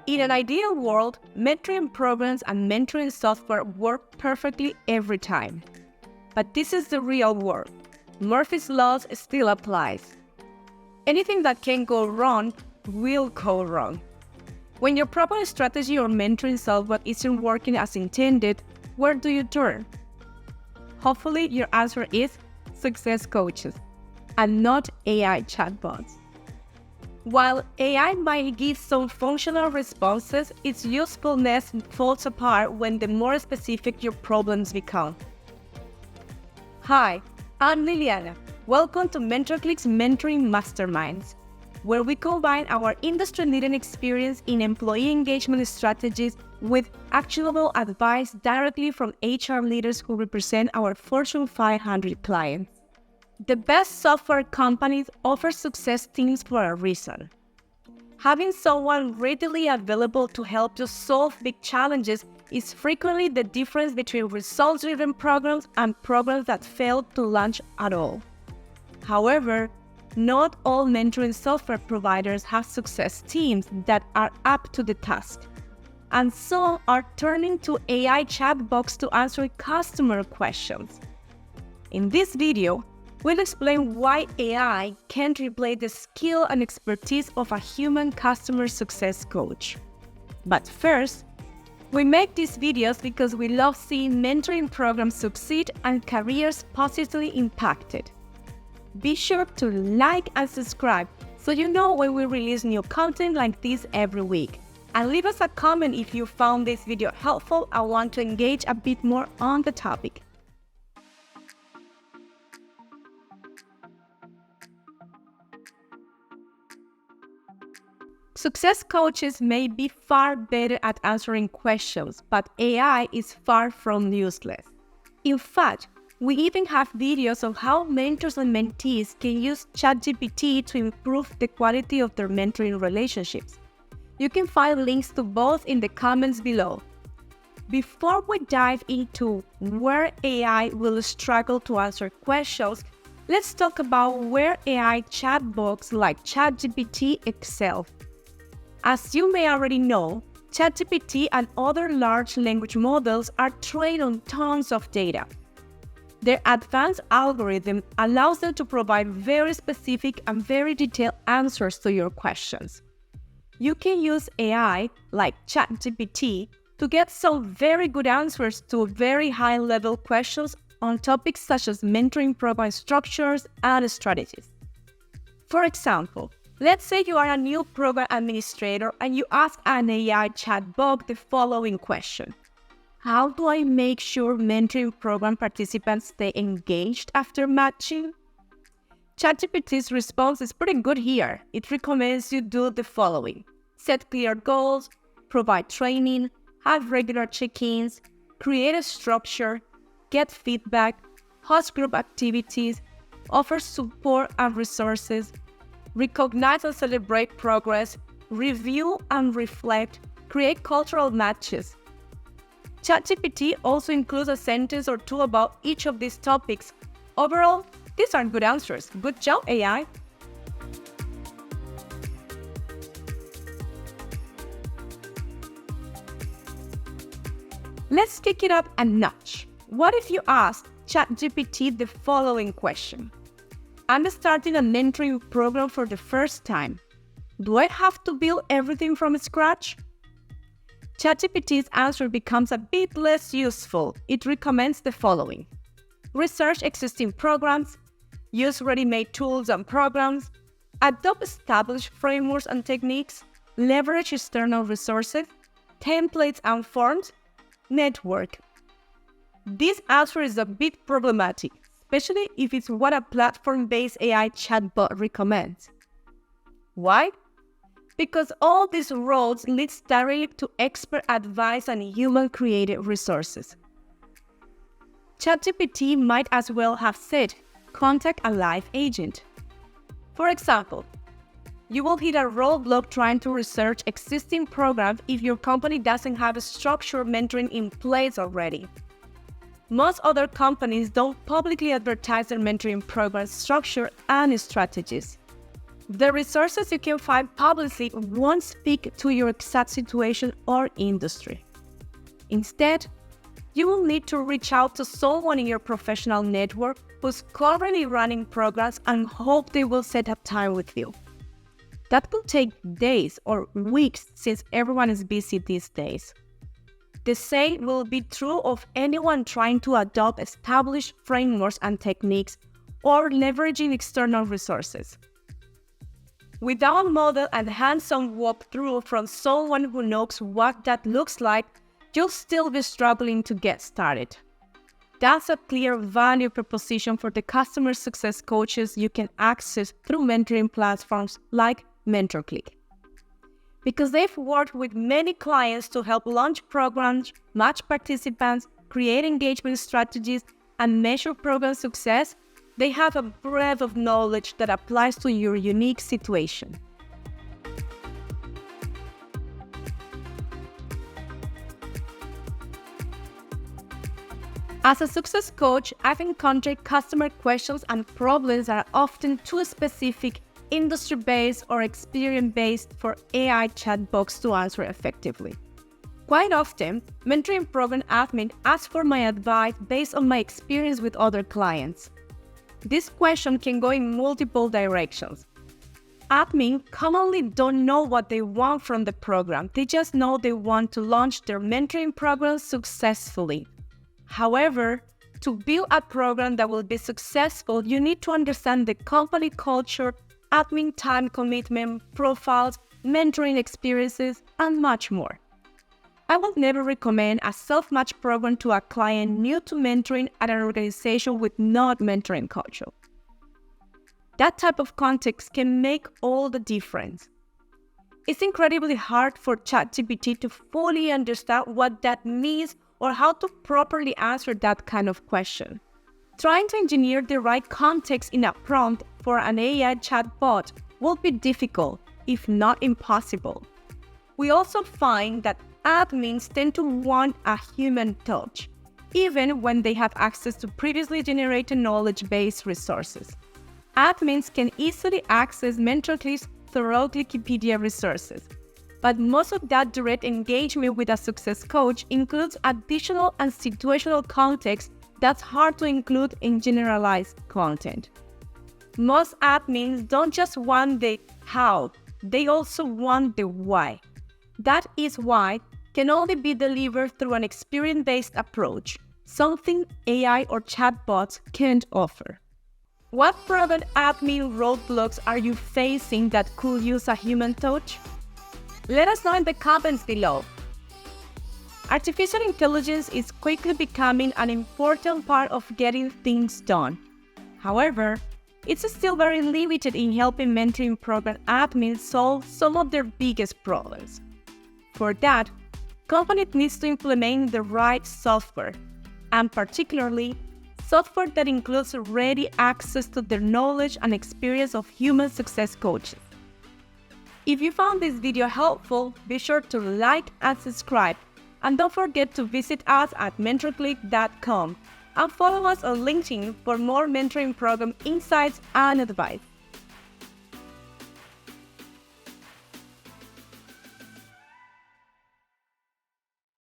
In an ideal world, mentoring programs and mentoring software work perfectly every time. But this is the real world. Murphy's Law still applies. Anything that can go wrong will go wrong. When your program strategy or mentoring software isn't working as intended, where do you turn? Hopefully your answer is success coaches and not AI chatbots. While AI might give some functional responses, its usefulness falls apart when the more specific your problems become. Hi, I'm Liliana. Welcome to MentorcliQ's Mentoring Masterminds, where we combine our industry-leading experience in employee engagement strategies with actionable advice directly from HR leaders who represent our Fortune 500 clients. The best software companies offer success teams for a reason. Having someone readily available to help you solve big challenges is frequently the difference between results-driven programs and programs that fail to launch at all. However, not all mentoring software providers have success teams that are up to the task, and some are turning to AI chatbots to answer customer questions. In this video, we'll explain why AI can't replace the skill and expertise of a human customer success coach. But first, we make these videos because we love seeing mentoring programs succeed and careers positively impacted. Be sure to like and subscribe so you know when we release new content like this every week. And leave us a comment if you found this video helpful and want to engage a bit more on the topic. Success coaches may be far better at answering questions, but AI is far from useless. In fact, we even have videos of how mentors and mentees can use ChatGPT to improve the quality of their mentoring relationships. You can find links to both in the comments below. Before we dive into where AI will struggle to answer questions, let's talk about where AI chatbots like ChatGPT excel. As you may already know, ChatGPT and other large language models are trained on tons of data. Their advanced algorithm allows them to provide very specific and very detailed answers to your questions. You can use AI, like ChatGPT, to get some very good answers to very high-level questions on topics such as mentoring program structures and strategies. For example, let's say you are a new program administrator and you ask an AI chatbot the following question. How do I make sure mentoring program participants stay engaged after matching? ChatGPT's response is pretty good here. It recommends you do the following. Set clear goals, provide training, have regular check-ins, create a structure, get feedback, host group activities, offer support and resources, recognize and celebrate progress, review and reflect, create cultural matches. ChatGPT also includes a sentence or two about each of these topics. Overall, these are good answers. Good job, AI! Let's kick it up a notch. What if you asked ChatGPT the following question? I'm starting a mentoring program for the first time. Do I have to build everything from scratch? ChatGPT's answer becomes a bit less useful. It recommends the following. Research existing programs, use ready-made tools and programs, adopt established frameworks and techniques, leverage external resources, templates and forms, network. This answer is a bit problematic, especially if it's what a platform-based AI chatbot recommends. Why? Because all these roads lead directly to expert advice and human-created resources. ChatGPT might as well have said, contact a live agent. For example, you will hit a roadblock trying to research existing programs if your company doesn't have a structured mentoring in place already. Most other companies don't publicly advertise their mentoring program structure and strategies. The resources you can find publicly won't speak to your exact situation or industry. Instead, you will need to reach out to someone in your professional network who's currently running programs and hope they will set up time with you. That will take days or weeks since everyone is busy these days. The same will be true of anyone trying to adopt established frameworks and techniques or leveraging external resources. Without a model and hands-on walkthrough from someone who knows what that looks like, you'll still be struggling to get started. That's a clear value proposition for the customer success coaches you can access through mentoring platforms like MentorcliQ. Because they've worked with many clients to help launch programs, match participants, create engagement strategies, and measure program success, they have a breadth of knowledge that applies to your unique situation. As a success coach, I've encountered customer questions and problems that are often too specific, industry-based, or experience-based for AI chatbots to answer effectively. Quite often, mentoring program admin asks for my advice based on my experience with other clients. This question can go in multiple directions. Admin commonly don't know what they want from the program. They just know they want to launch their mentoring program successfully. However, to build a program that will be successful, you need to understand the company culture, admin time commitment, profiles, mentoring experiences, and much more. I would never recommend a self-match program to a client new to mentoring at an organization with not mentoring culture. That type of context can make all the difference. It's incredibly hard for ChatGPT to fully understand what that means or how to properly answer that kind of question. Trying to engineer the right context in a prompt for an AI chatbot will be difficult, if not impossible. We also find that admins tend to want a human touch, even when they have access to previously generated knowledge-based resources. Admins can easily access MentorcliQ's thorough Wikipedia resources, but most of that direct engagement with a success coach includes additional and situational context that's hard to include in generalized content. Most admins don't just want the how, they also want the why. That is why can only be delivered through an experience-based approach, something AI or chatbots can't offer. What proven admin roadblocks are you facing that could use a human touch? Let us know in the comments below. Artificial intelligence is quickly becoming an important part of getting things done. However, it's still very limited in helping mentoring program admins solve some of their biggest problems. For that, companies need to implement the right software, and particularly, software that includes ready access to the knowledge and experience of human success coaches. If you found this video helpful, be sure to like and subscribe, and don't forget to visit us at MentorcliQ.com and follow us on LinkedIn for more mentoring program insights and advice.